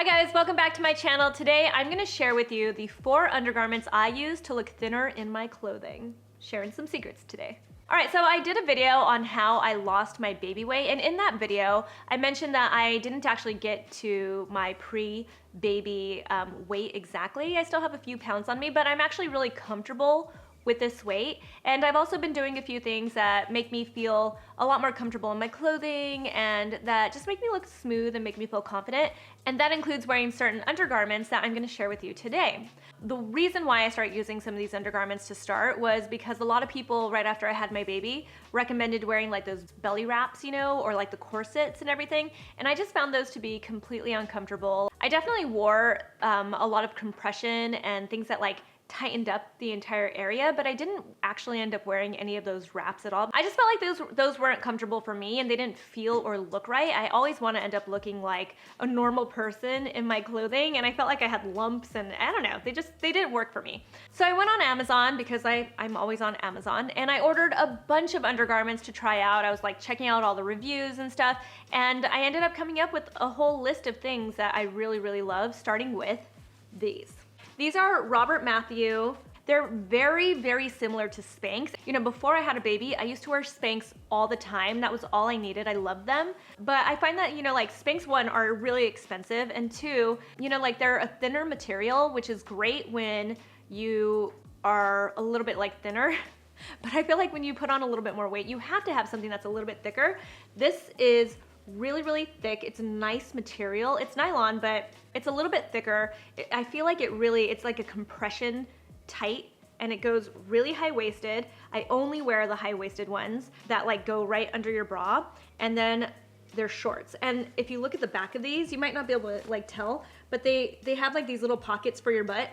Hi guys, welcome back to my channel. Today I'm gonna share with you the 4 undergarments I use to look thinner in my clothing. Sharing some secrets today. Alright, so I did a video on how I lost my baby weight, and in that video I mentioned that I didn't actually get to my pre-baby weight exactly. I still have a few pounds on me, but I'm actually really comfortable with this weight, and I've also been doing a few things that make me feel a lot more comfortable in my clothing and that just make me look smooth and make me feel confident, and that includes wearing certain undergarments that I'm going to share with you today. The reason why I started using some of these undergarments to start was because a lot of people right after I had my baby recommended wearing like those belly wraps, you know, or like the corsets and everything, and I just found those to be completely uncomfortable. I definitely wore a lot of compression and things that like tightened up the entire area, but I didn't actually end up wearing any of those wraps at all. I just felt like those weren't comfortable for me and they didn't feel or look right. I always want to end up looking like a normal person in my clothing, and I felt like I had lumps and I don't know, they didn't work for me. So I went on Amazon because I'm always on Amazon, and I ordered a bunch of undergarments to try out. I was like checking out all the reviews and stuff, and I ended up coming up with a whole list of things that I really love, starting with these. These are Robert Matthew. They're very similar to Spanx. You know, before I had a baby, I used to wear Spanx all the time. That was all I needed. I loved them. But I find that, you know, like Spanx, one, are really expensive, and two, you know, like they're a thinner material, which is great when you are a little bit like thinner. But I feel like when you put on a little bit more weight, you have to have something that's a little bit thicker. This is really thick. It's a nice material. It's nylon, but it's a little bit thicker. I feel like it's like a compression tight, and it goes really high-waisted. I only wear the high-waisted ones that like go right under your bra, and then they're shorts. And if you look at the back of these, you might not be able to like tell, but they have like these little pockets for your butt,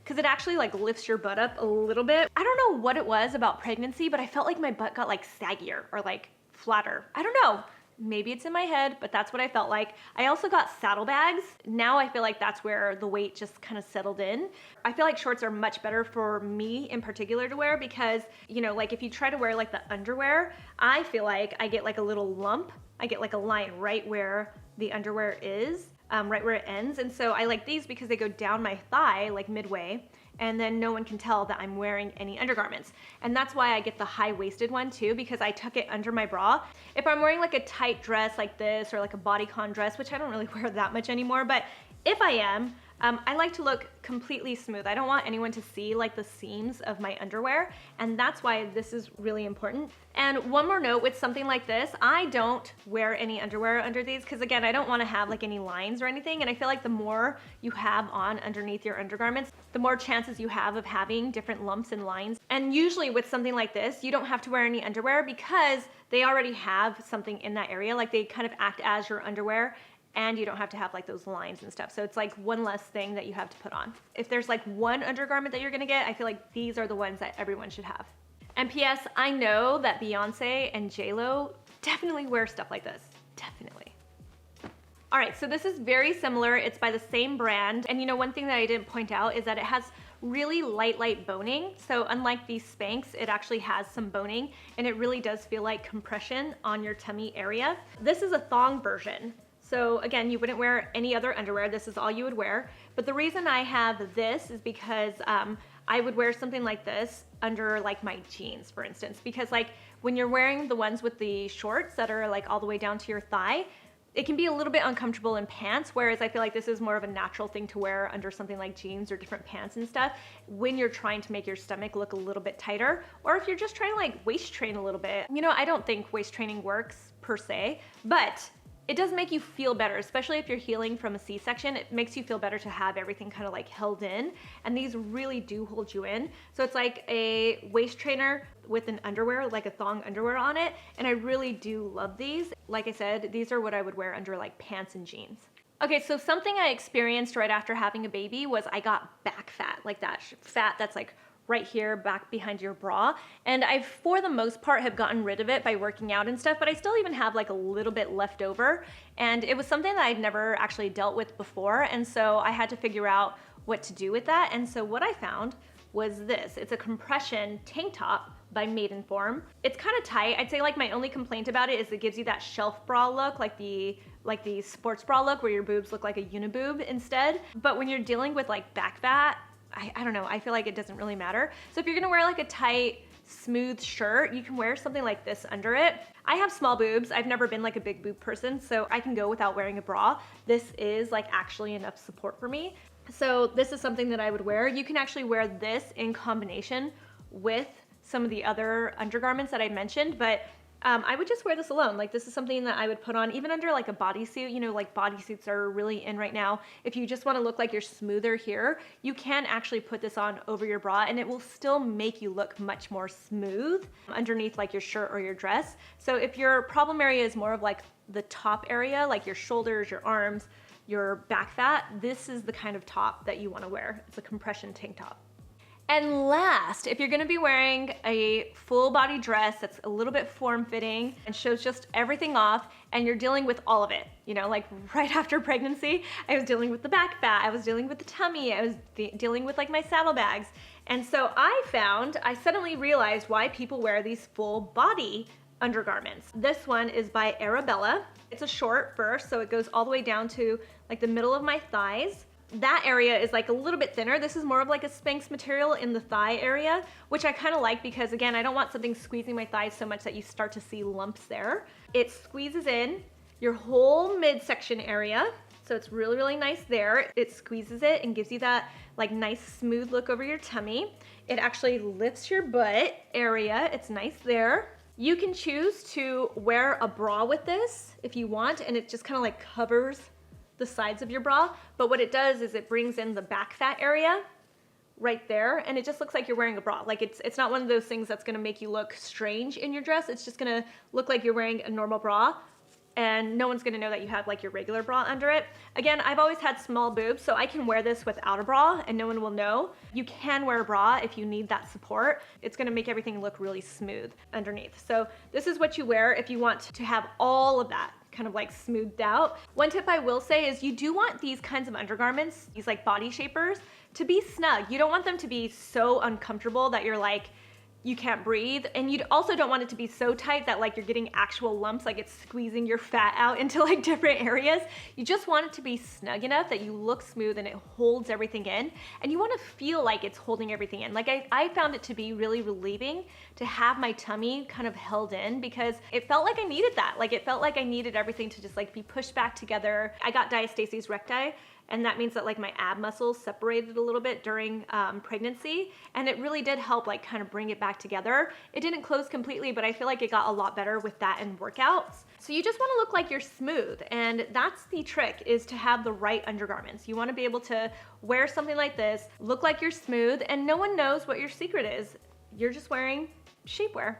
because it actually like lifts your butt up a little bit. I don't know what it was about pregnancy, but I felt like my butt got like saggier or like flatter. I don't know. Maybe it's in my head, but that's what I felt like. I also got saddlebags. Now I feel like that's where the weight just kind of settled in. I feel like shorts are much better for me in particular to wear because, you know, like if you try to wear like the underwear, I feel like I get like a little lump. I get like a line right where the underwear is, right where it ends. And so I like these because they go down my thigh, like midway, and then no one can tell that I'm wearing any undergarments. And that's why I get the high-waisted one too, because I tuck it under my bra. If I'm wearing like a tight dress like this, or like a bodycon dress, which I don't really wear that much anymore, but if I am, I like to look completely smooth. I don't want anyone to see like the seams of my underwear, and that's why this is really important. And one more note with something like this, I don't wear any underwear under these because again, I don't want to have like any lines or anything, and I feel like the more you have on underneath your undergarments, the more chances you have of having different lumps and lines. And usually with something like this, you don't have to wear any underwear because they already have something in that area, like they kind of act as your underwear, and you don't have to have like those lines and stuff. So it's like one less thing that you have to put on. If there's like one undergarment that you're gonna get, I feel like these are the ones that everyone should have. And P.S. I know that Beyonce and J.Lo definitely wear stuff like this, definitely. All right, so this is very similar. It's by the same brand. And you know, one thing that I didn't point out is that it has really light boning. So unlike these Spanx, it actually has some boning, and it really does feel like compression on your tummy area. This is a thong version. So again, you wouldn't wear any other underwear. This is all you would wear. But the reason I have this is because I would wear something like this under like my jeans, for instance, because like when you're wearing the ones with the shorts that are like all the way down to your thigh, it can be a little bit uncomfortable in pants, whereas I feel like this is more of a natural thing to wear under something like jeans or different pants and stuff when you're trying to make your stomach look a little bit tighter, or if you're just trying to like waist train a little bit. You know, I don't think waist training works per se, but it does make you feel better, especially if you're healing from a C-section. It makes you feel better to have everything kind of like held in, and these really do hold you in. So it's like a waist trainer with an underwear, like a thong underwear on it, and I really do love these. Like I said, these are what I would wear under like pants and jeans. Okay, so something I experienced right after having a baby was I got back fat, like that fat that's like right here back behind your bra, and I for the most part have gotten rid of it by working out and stuff, but I still even have like a little bit left over, and it was something that I'd never actually dealt with before, and so I had to figure out what to do with that. And so what I found was this. It's a compression tank top by Maidenform. It's kind of tight. I'd say like my only complaint about it is it gives you that shelf bra look, like the like the sports bra look where your boobs look like a uniboob instead. But when you're dealing with like back fat, I don't know, I feel like it doesn't really matter. So if you're gonna wear like a tight, smooth shirt, you can wear something like this under it. I have small boobs. I've never been like a big boob person, so I can go without wearing a bra. This is like actually enough support for me. So this is something that I would wear. You can actually wear this in combination with some of the other undergarments that I mentioned, but I would just wear this alone. Like this is something that I would put on even under like a bodysuit. You know, like bodysuits are really in right now. If you just want to look like you're smoother here, you can actually put this on over your bra and it will still make you look much more smooth underneath like your shirt or your dress. So if your problem area is more of like the top area, like your shoulders, your arms, your back fat, this is the kind of top that you want to wear. It's a compression tank top. And last, if you're gonna be wearing a full body dress that's a little bit form-fitting and shows just everything off, and you're dealing with all of it, you know, like right after pregnancy, I was dealing with the back fat, I was dealing with the tummy, I was dealing with like my saddlebags. And so I suddenly realized why people wear these full body undergarments. This one is by Arabella. It's a short first, so it goes all the way down to like the middle of my thighs. That area is like a little bit thinner. This is more of like a Spanx material in the thigh area, which I kind of like because again, I don't want something squeezing my thighs so much that you start to see lumps there. It squeezes in your whole midsection area. So it's really, really nice there. It squeezes it and gives you that like nice smooth look over your tummy. It actually lifts your butt area. It's nice there. You can choose to wear a bra with this if you want, and it just kind of like covers the sides of your bra, but what it does is it brings in the back fat area right there, and it just looks like you're wearing a bra. Like it's not one of those things that's gonna make you look strange in your dress. It's just gonna look like you're wearing a normal bra, and no one's gonna know that you have like your regular bra under it. Again, I've always had small boobs, so I can wear this without a bra and no one will know. You can wear a bra if you need that support. It's gonna make everything look really smooth underneath. So this is what you wear if you want to have all of that kind of like smoothed out. One tip I will say is you do want these kinds of undergarments, these like body shapers, to be snug. You don't want them to be so uncomfortable that you're like, you can't breathe. And you also don't want it to be so tight that like you're getting actual lumps, like it's squeezing your fat out into like different areas. You just want it to be snug enough that you look smooth and it holds everything in. And you want to feel like it's holding everything in. Like I found it to be really relieving to have my tummy kind of held in because it felt like I needed that. Like it felt like I needed everything to just like be pushed back together. I got diastasis recti, and that means that like my ab muscles separated a little bit during pregnancy, and it really did help like kind of bring it back together. It didn't close completely, but I feel like it got a lot better with that and workouts. So you just want to look like you're smooth, and that's the trick, is to have the right undergarments. You want to be able to wear something like this, look like you're smooth, and no one knows what your secret is. You're just wearing shapewear,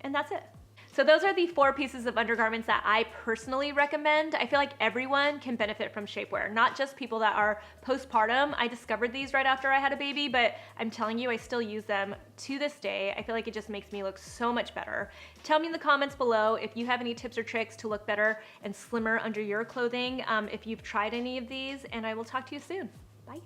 and that's it. So those are the 4 pieces of undergarments that I personally recommend. I feel like everyone can benefit from shapewear, not just people that are postpartum. I discovered these right after I had a baby, but I'm telling you, I still use them to this day. I feel like it just makes me look so much better. Tell me in the comments below if you have any tips or tricks to look better and slimmer under your clothing, if you've tried any of these, and I will talk to you soon. Bye.